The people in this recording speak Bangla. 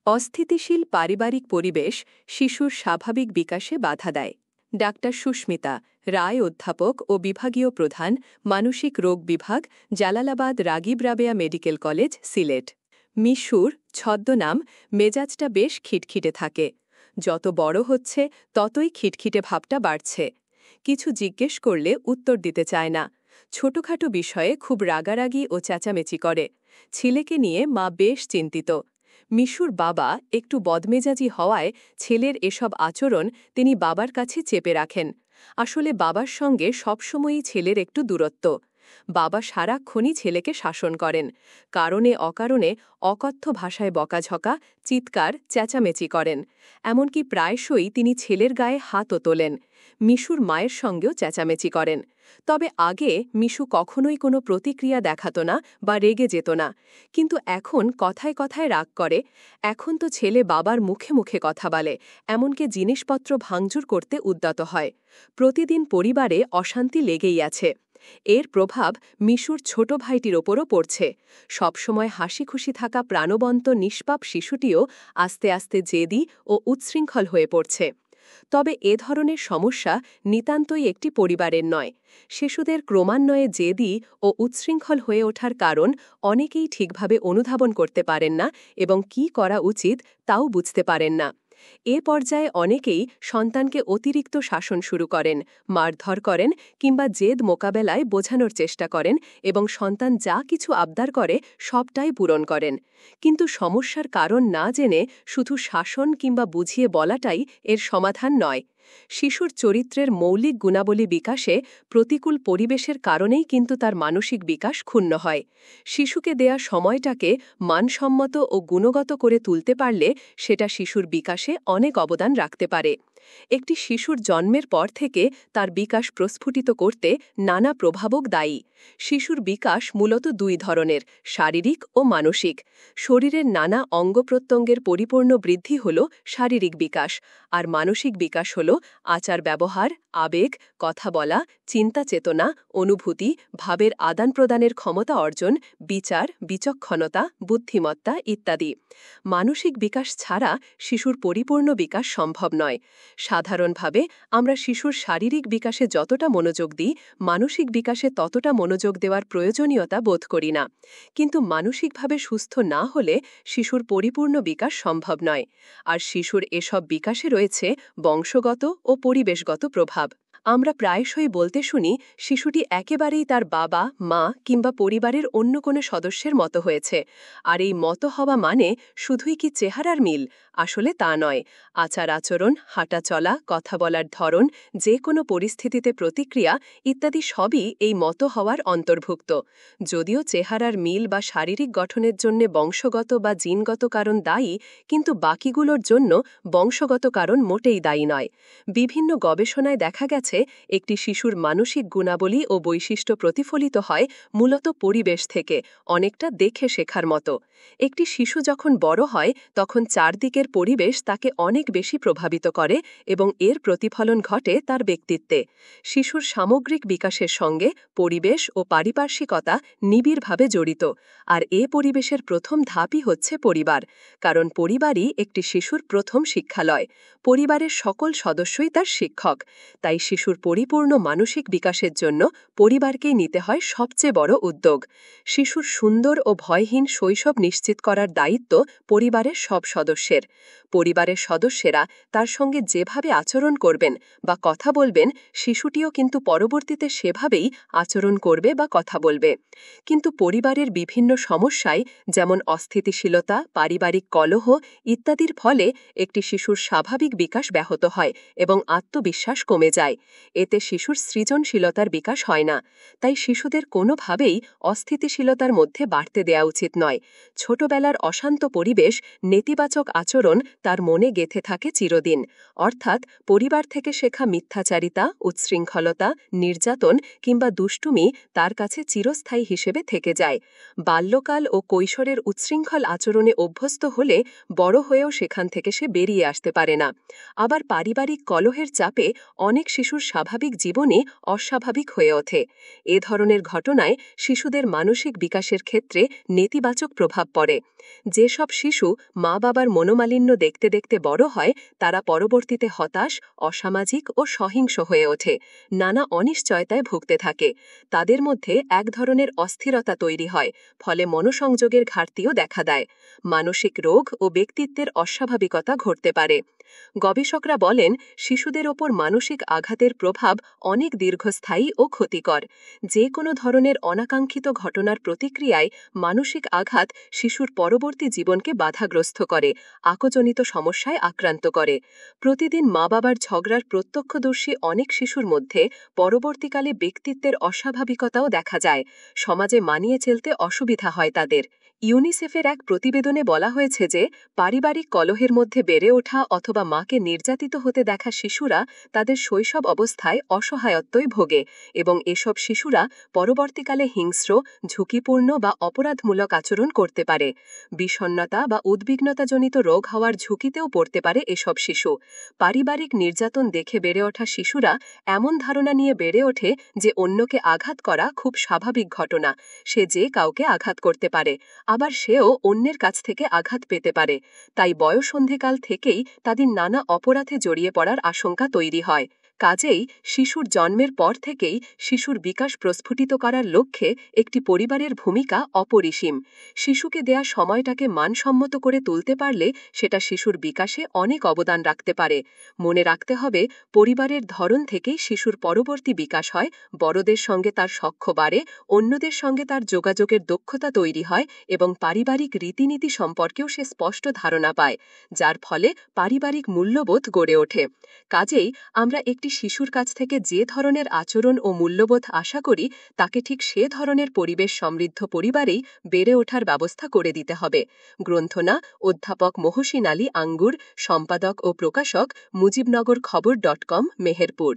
অস্থিতিশীল পারিবারিক পরিবেশ শিশুর স্বাভাবিক বিকাশে বাধা দেয়। ডাক্তার সুস্মিতা রায়, অধ্যাপক ও বিভাগীয় প্রধান, মানসিক রোগ বিভাগ, জালালাবাদ রাগিব রাবেয়া মেডিকেল কলেজ, সিলেট। মিশুর ছদ্মনাম মেজাজটা বেশ খিটখিটে থাকে। যত বড় হচ্ছে ততই খিটখিটে ভাবটা বাড়ছে। কিছু জিজ্ঞেস করলে উত্তর দিতে চায় না। ছোটখাটো বিষয়ে খুব রাগারাগি ও চেঁচামেচি করে। ছেলেকে নিয়ে মা বেশ চিন্তিত। মিশুর বাবা একটু বদমেজাজি হওয়ায় ছেলের এসব আচরণ তিনি বাবার কাছে চেপে রাখেন। আসলে বাবার সঙ্গে সবসময়ই ছেলের একটু দূরত্ব। বাবা সারাক্ষণই ছেলেকে শাসন করেন। কারণে অকারণে অকথ্য ভাষায় বকাঝকা, চিৎকার, চেঁচামেচি করেন। এমনকি প্রায়শই তিনি ছেলের গায়ে হাতও তোলেন। মিশুর মায়ের সঙ্গেও চেঁচামেচি করেন। তবে আগে মিশু কখনোই কোনো প্রতিক্রিয়া দেখাত না বা রেগে যেত না। কিন্তু এখন কথায় কথায় রাগ করে। এখন তো ছেলে বাবার মুখে মুখে কথা বলে, এমনকি জিনিসপত্র ভাঙচুর করতে উদ্যত হয়। প্রতিদিন পরিবারে অশান্তি লেগেই আছে। এর প্রভাব মিশুর ছোট ভাইটির ওপরও পড়ছে। সবসময় হাসিখুশি থাকা প্রাণবন্ত নিষ্পাপ শিশুটিও আস্তে আস্তে জেদি ও উচ্ছৃঙ্খল হয়ে পড়ছে। তবে এ ধরনের সমস্যা নিতান্তই একটি পরিবারের নয়। শিশুদের ক্রমান্বয়ে জেদি ও উচ্ছৃঙ্খল হয়ে ওঠার কারণ অনেকেই ঠিকভাবে অনুধাবন করতে পারেন না এবং কী করা উচিত তাও বুঝতে পারেন না। এ পর্যায়ে অনেকেই সন্তানকে অতিরিক্ত শাসন শুরু করেন, মারধর করেন কিংবা জেদ মোকাবেলায় বোঝানোর চেষ্টা করেন এবং সন্তান যা কিছু আবদার করে সবটাই পূরণ করেন। কিন্তু সমস্যার কারণ না জেনে শুধু শাসন কিংবা বুঝিয়ে বলাটাই এর সমাধান নয়। শিশুর চরিত্রের মৌলিক গুণাবলী বিকাশে প্রতিকূল পরিবেশের কারণেই কিন্তু তার মানসিক বিকাশ ক্ষুণ্ণ হয়। শিশুকে দেয়া সময়টাকে মানসম্মত ও গুণগত করে তুলতে পারলে সেটা শিশুর বিকাশে অনেক অবদান রাখতে পারে। একটি শিশুর জন্মের পর থেকে তার বিকাশ প্রস্ফুটিত করতে নানা প্রভাবক দায়ী। শিশুর বিকাশ মূলত দুই ধরনের, শারীরিক ও মানসিক। শরীরের নানা অঙ্গপ্রত্যঙ্গের পরিপূর্ণ বৃদ্ধি হল শারীরিক বিকাশ, আর মানসিক বিকাশ হল আচার ব্যবহার, আবেগ, কথা বলা, চিন্তা চেতনা, অনুভূতি, ভাবের আদান প্রদানের ক্ষমতা অর্জন, বিচার, বিচক্ষণতা, বুদ্ধিমত্তা ইত্যাদি। মানসিক বিকাশ ছাড়া শিশুর পরিপূর্ণ বিকাশ সম্ভব নয়। সাধারণভাবে আমরা শিশুর শারীরিক বিকাশে যতটা মনোযোগ দিই, মানসিক বিকাশে ততটা মনোযোগ দেওয়ার প্রয়োজনীয়তা বোধ করি না। কিন্তু মানসিকভাবে সুস্থ না হলে শিশুর পরিপূর্ণ বিকাশ সম্ভব নয়। আর শিশুর এসব বিকাশে রয়েছে বংশগত ও পরিবেশগত প্রভাব। আমরা প্রায়শই বলতে শুনি শিশুটি একেবারেই তার বাবা, মা কিংবা পরিবারের অন্য কোনো সদস্যের মতো হয়েছে। আর এই মতো হওয়া মানে শুধুই কি চেহারার মিল? আসলে তা নয়। আচার আচরণ, হাঁটা চলা, কথা বলার ধরন, যে কোনো পরিস্থিতিতে প্রতিক্রিয়া ইত্যাদি সবই এই মতো হওয়ার অন্তর্ভুক্ত। যদিও চেহারার মিল বা শারীরিক গঠনের জন্য বংশগত বা জিনগত কারণ দায়ী, কিন্তু বাকিগুলোর জন্য বংশগত কারণ মোটেই দায়ী নয়। বিভিন্ন গবেষণায় দেখা গেছে একটি শিশুর মানসিক গুণাবলী ও বৈশিষ্ট্য প্রতিফলিত হয় মূলত পরিবেশ থেকে, অনেকটা দেখে শেখার মতো। একটি শিশু যখন বড় হয় তখন চারদিকের পরিবেশ তাকে অনেক বেশি প্রভাবিত করে এবং এর প্রতিফলন ঘটে তার ব্যক্তিত্বে। শিশুর সামগ্রিক বিকাশের সঙ্গে পরিবেশ ও পারিপার্শ্বিকতা নিবিড়ভাবে জড়িত, আর এ পরিবেশের প্রথম ধাপই হচ্ছে পরিবার। কারণ পরিবারই একটি শিশুর প্রথম শিক্ষালয়। পরিবারের সকল সদস্যই তার শিক্ষক। তাই শিশুর পরিপূর্ণ মানসিক বিকাশের জন্য পরিবারকেই নিতে হয় সবচেয়ে বড় উদ্যোগ। শিশুর সুন্দর ও ভয়হীন শৈশব নিশ্চিত করার দায়িত্ব পরিবারের সব সদস্যের। পরিবারের সদস্যেরা তার সঙ্গে যেভাবে আচরণ করবেন বা কথা বলবেন, শিশুটিও কিন্তু পরবর্তীতে সেভাবেই আচরণ করবে বা কথা বলবে। কিন্তু পরিবারের বিভিন্ন সমস্যায়, যেমন অস্থিতিশীলতা, পারিবারিক কলহ ইত্যাদির ফলে একটি শিশুর স্বাভাবিক বিকাশ ব্যাহত হয় এবং আত্মবিশ্বাস কমে যায়। এতে শিশুর সৃজনশীলতার বিকাশ হয় না। তাই শিশুদের কোনোভাবেই অস্থিতিশীলতার মধ্যে বাড়তে দেওয়া উচিত নয়। ছোটবেলার অশান্ত পরিবেশ, নেতিবাচক আচরণ তার মনে গেঁথে থাকে চিরদিন। অর্থাৎ পরিবার থেকে শেখা মিথ্যাচারিতা, উচ্ছৃঙ্খলতা, নির্যাতন কিংবা দুষ্টুমি তার কাছে চিরস্থায়ী হিসেবে থেকে যায়। বাল্যকাল ও কৈশোরের উচ্ছৃঙ্খল আচরণে অভ্যস্ত হলে বড় হয়েও সেখান থেকে সে বেরিয়ে আসতে পারে না। আবার পারিবারিক কলহের চাপে অনেক শিশু শিশুর স্বাভাবিক জীবনে অস্বাভাবিক হয়ে ওঠে। এ ধরনের ঘটনায় শিশুদের মানসিক বিকাশের ক্ষেত্রে নেতিবাচক প্রভাব পড়ে। যেসব শিশু মা বাবার মনোমালিন্য দেখতে দেখতে বড় হয়, তারা পরবর্তীতে হতাশ, অসামাজিক ও সহিংস হয়ে ওঠে, নানা অনিশ্চয়তায় ভুগতে থাকে। তাদের মধ্যে এক ধরনের অস্থিরতা তৈরি হয়, ফলে মনোসংযোগের ঘাটতিও দেখা দেয়। মানসিক রোগ ও ব্যক্তিত্বের অস্বাভাবিকতা ঘটতে পারে। গবেষকরা বলেন, শিশুদের ওপর মানসিক আঘাতের প্রভাব অনেক দীর্ঘস্থায়ী ও ক্ষতিকর। যে কোনো ধরনের অনাকাঙ্ক্ষিত ঘটনার প্রতিক্রিয়ায় মানসিক আঘাত শিশুর পরবর্তী জীবনকে বাধাগ্রস্ত করে, আকজনিত সমস্যায় আক্রান্ত করে। প্রতিদিন মা বাবার ঝগড়ার প্রত্যক্ষদর্শী অনেক শিশুর মধ্যে পরবর্তীকালে ব্যক্তিত্বের অস্বাভাবিকতাও দেখা যায়। সমাজে মানিয়ে চলতে অসুবিধা হয় তাদের। ইউনিসেফের এক প্রতিবেদনে বলা হয়েছে যে, পারিবারিক কলহের মধ্যে বেড়ে ওঠা অথবা মাকে নির্যাতিত হতে দেখা শিশুরা তাদের শৈশব অবস্থায় অসহায়ত্বই ভোগে, এবং এসব শিশুরা পরবর্তীকালে হিংস্র, ঝুঁকিপূর্ণ বা অপরাধমূলক আচরণ করতে পারে। বিষণ্ণতা বা উদ্বিগ্নতাজনিত রোগ হওয়ার ঝুঁকিতেও পড়তে পারে এসব শিশু। পারিবারিক নির্যাতন দেখে বেড়ে ওঠা শিশুরা এমন ধারণা নিয়ে বেড়ে ওঠে যে অন্যকে আঘাত করা খুব স্বাভাবিক ঘটনা, সে যে কাউকে আঘাত করতে পারে, আবার সেও অন্যের কাছ থেকে আঘাত পেতে পারে। তাই বয়ঃসন্ধিকাল থেকেই তাদের নানা অপরাধে জড়িয়ে পড়ার আশঙ্কা তৈরি হয়। কাজেই শিশুর জন্মের পর থেকেই শিশুর বিকাশ প্রস্ফুটিত করার লক্ষ্যে একটি পরিবারের ভূমিকা অপরিসীম। শিশুকে দেয়া সময়টাকে মানসম্মত করে তুলতে পারলে সেটা শিশুর বিকাশে অনেক অবদান রাখতে পারে। মনে রাখতে হবে, পরিবারের ধরন থেকেই শিশুর পরবর্তী বিকাশ হয়, বড়দের সঙ্গে তার সখ্য বাড়ে, অন্যদের সঙ্গে তার যোগাযোগের দক্ষতা তৈরি হয় এবং পারিবারিক রীতিনীতি সম্পর্কেও সে স্পষ্ট ধারণা পায়, যার ফলে পারিবারিক মূল্যবোধ গড়ে ওঠে। কাজেই আমরা একটি শিশুর কাছ থেকে যে ধরনের আচরণ ও মূল্যবোধ আশা করি, তাকে ঠিক সে ধরনের পরিবেশ সমৃদ্ধ পরিবারেই বেড়ে ওঠার ব্যবস্থা করে দিতে হবে। গ্রন্থনা অধ্যাপক মহসিন আলী আঙ্গুর, সম্পাদক ও প্রকাশক মুজিবনগর খবর.com, মেহেরপুর।